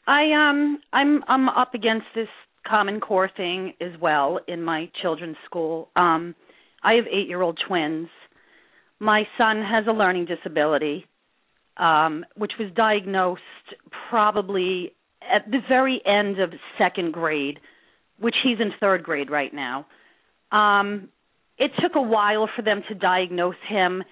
I'm up against this Common Core thing as well in my children's school. I have 8-year-old twins. My son has a learning disability, which was diagnosed probably at the very end of second grade, which he's in third grade right now. It took a while for them to diagnose him.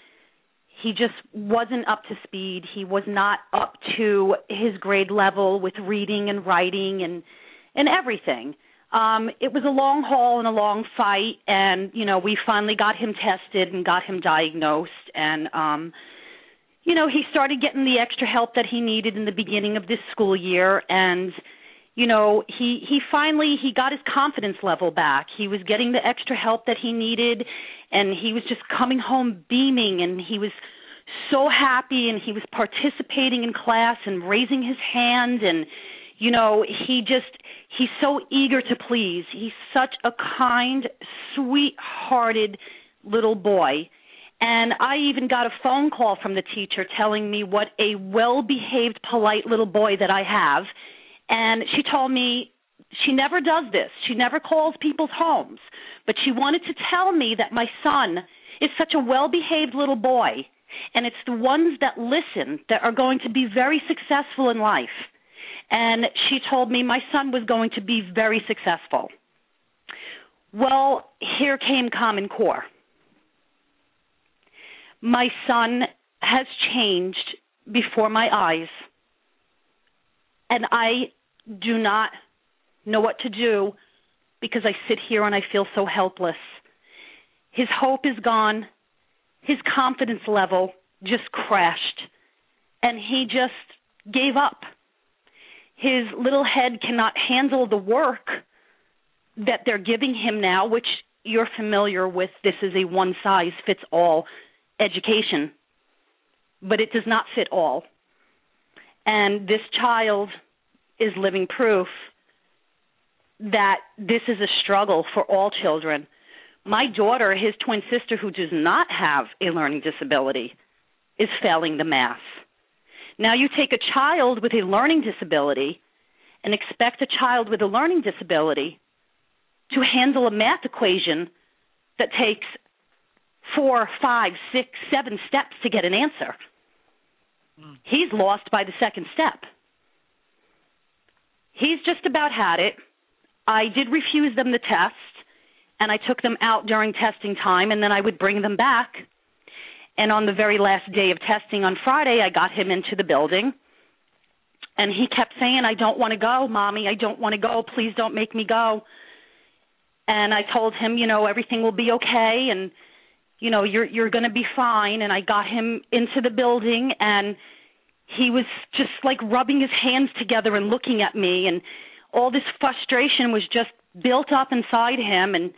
He just wasn't up to speed. He was not up to his grade level with reading and writing and everything. It was a long haul and a long fight, and, we finally got him tested and got him diagnosed, and, he started getting the extra help that he needed in the beginning of this school year, and, he finally got his confidence level back. He was getting the extra help that he needed, and he was just coming home beaming, and he was so happy, and he was participating in class and raising his hand, and, he's so eager to please. He's such a kind, sweet-hearted little boy. And I even got a phone call from the teacher telling me what a well-behaved, polite little boy that I have. And she told me she never does this. She never calls people's homes. But she wanted to tell me that my son is such a well-behaved little boy, and it's the ones that listen that are going to be very successful in life. And she told me my son was going to be very successful. Well, here came Common Core. My son has changed before my eyes, and I do not know what to do because I sit here and I feel so helpless. His hope is gone. His confidence level just crashed, and he just gave up. His little head cannot handle the work that they're giving him now, which you're familiar with. This is a one-size-fits-all education, but it does not fit all. And this child is living proof that this is a struggle for all children. My daughter, his twin sister, who does not have a learning disability, is failing the math. Now you take a child with a learning disability and expect a child with a learning disability to handle a math equation that takes 4, 5, 6, 7 steps to get an answer. He's lost by the second step. He's just about had it. I did refuse them the test, and I took them out during testing time, and then I would bring them back. And on the very last day of testing on Friday, I got him into the building, and he kept saying, "I don't want to go, Mommy. I don't want to go. Please don't make me go." And I told him, everything will be okay, and, you're going to be fine. And I got him into the building, and he was just like rubbing his hands together and looking at me, and all this frustration was just built up inside him, and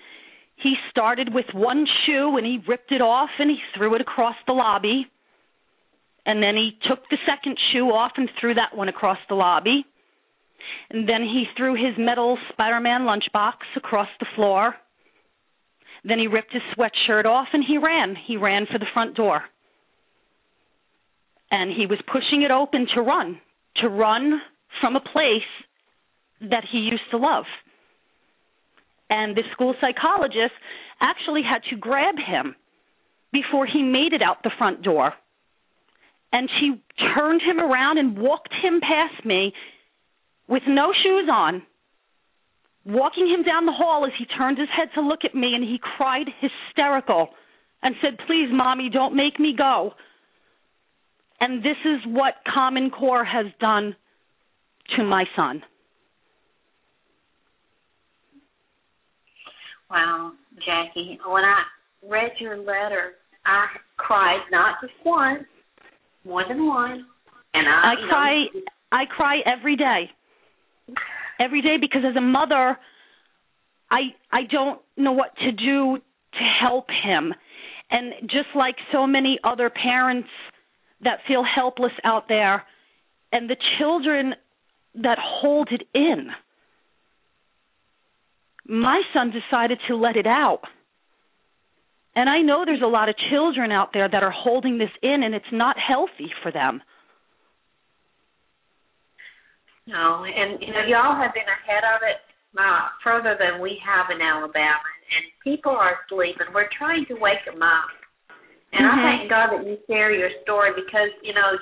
he started with one shoe, and he ripped it off, and he threw it across the lobby. And then he took the second shoe off and threw that one across the lobby. And then he threw his metal Spider-Man lunchbox across the floor. Then he ripped his sweatshirt off, and he ran. He ran for the front door. And he was pushing it open to run from a place that he used to love. And the school psychologist actually had to grab him before he made it out the front door. And she turned him around and walked him past me with no shoes on, walking him down the hall as he turned his head to look at me, and he cried hysterical and said, "Please, Mommy, don't make me go." And this is what Common Core has done to my son. Wow, Jackie, when I read your letter, I cried not just once, more than once. And I cry every day. Every day, because as a mother, I don't know what to do to help him. And just like so many other parents that feel helpless out there, and the children that hold it in, my son decided to let it out. And I know there's a lot of children out there that are holding this in, and it's not healthy for them. No, and y'all have been ahead of it further than we have in Alabama, and people are asleep, and we're trying to wake them up. And I thank God that you share your story because,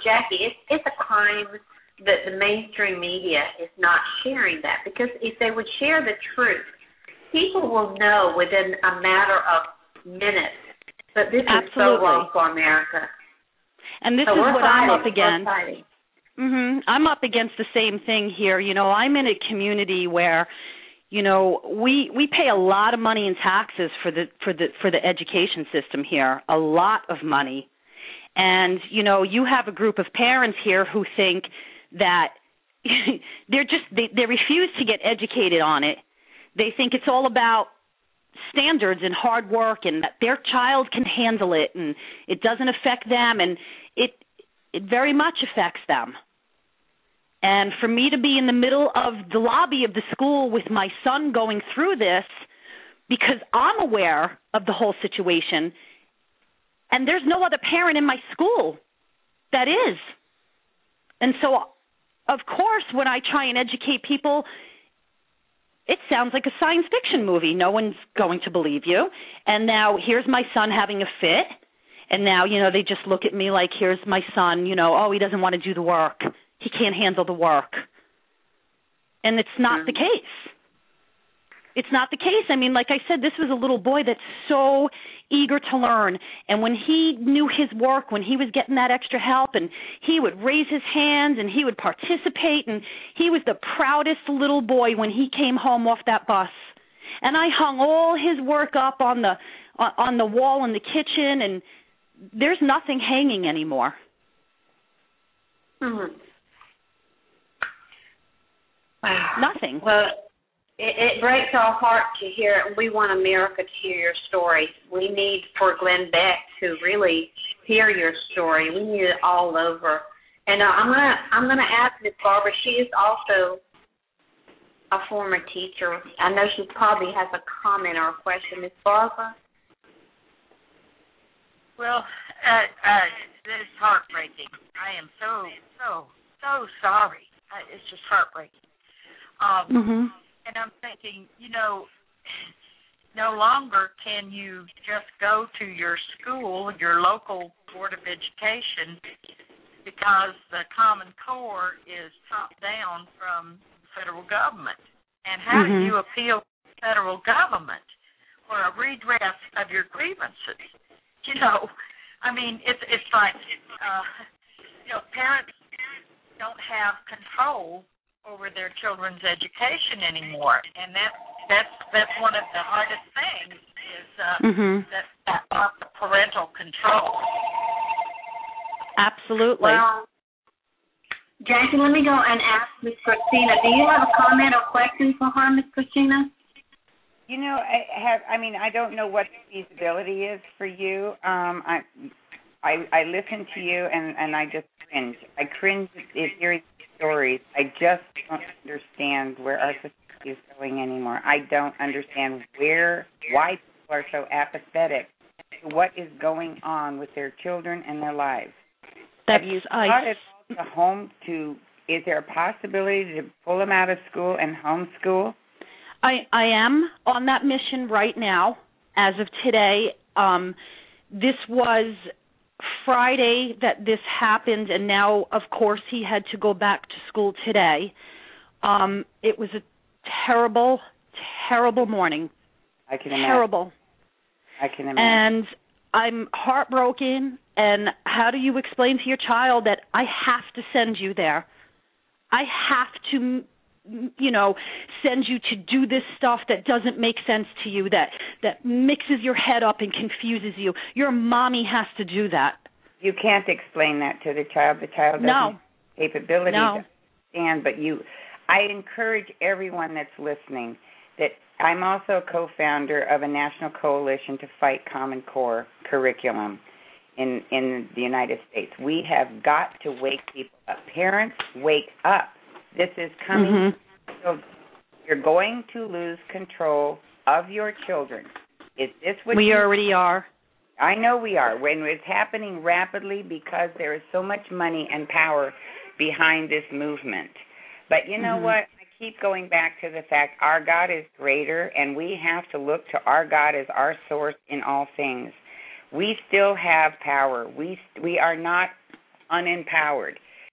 Jackie, it's a crime that the mainstream media is not sharing that, because if they would share the truth, people will know within a matter of minutes that this is so wrong for America. And this is what I'm up against. I'm up against the same thing here. I'm in a community where, we pay a lot of money in taxes for the education system here, a lot of money. And, you have a group of parents here who think that they refuse to get educated on it. They think it's all about standards and hard work and that their child can handle it and it doesn't affect them, and it very much affects them. And for me to be in the middle of the lobby of the school with my son going through this, because I'm aware of the whole situation, and there's no other parent in my school that is. And so, of course, when I try and educate people, it sounds like a science fiction movie. No one's going to believe you. And now here's my son having a fit. And now, they just look at me like, here's my son, he doesn't want to do the work. He can't handle the work. And it's not the case. It's not the case. I mean, like I said, this was a little boy that's so eager to learn. And when he knew his work, when he was getting that extra help, and he would raise his hands and he would participate, and he was the proudest little boy when he came home off that bus. And I hung all his work up on the wall in the kitchen, and there's nothing hanging anymore. Mm-hmm. Wow. Nothing. Well, it breaks our heart to hear it, and we want America to hear your story. We need for Glenn Beck to really hear your story. We need it all over. And I'm gonna ask Miss Barbara. She is also a former teacher. I know she probably has a comment or a question. Miss Barbara. Well, this is heartbreaking. I am so sorry. It's just heartbreaking. And I'm thinking, no longer can you just go to your school, your local Board of Education, because the Common Core is top down from the federal government. And how do you appeal to the federal government for a redress of your grievances? I mean, it's like, parents don't have control over their children's education anymore, and that's one of the hardest things is that loss of parental control. Absolutely. Well, Jackie, let me go and ask Miss Christina. Do you have a comment or question for her, Miss Christina? I don't know what the feasibility is for you. I listen to you and I just cringe. I cringe at hearing stories. I just don't understand where our society is going anymore. I don't understand why people are so apathetic to what is going on with their children and their lives. Have you thought it to home is there a possibility to pull them out of school and homeschool? I am on that mission right now, as of today. This was Friday that this happened, and now, of course, he had to go back to school today. It was a terrible, terrible morning. I can imagine. Terrible. I can imagine. And I'm heartbroken, and how do you explain to your child that I have to send you there? I have to, send you to do this stuff that doesn't make sense to you, that mixes your head up and confuses you. Your mommy has to do that. You can't explain that to the child. The child doesn't have capability to understand. But I encourage everyone that's listening that I'm also a co-founder of a national coalition to fight Common Core curriculum in the United States. We have got to wake people up. Parents, wake up. This is coming. So you're going to lose control of your children. Is this what we already are? I know we are. When it's happening rapidly because there is so much money and power behind this movement. But you know what? I keep going back to the fact our God is greater, and we have to look to our God as our source in all things. We still have power. We are not unempowered.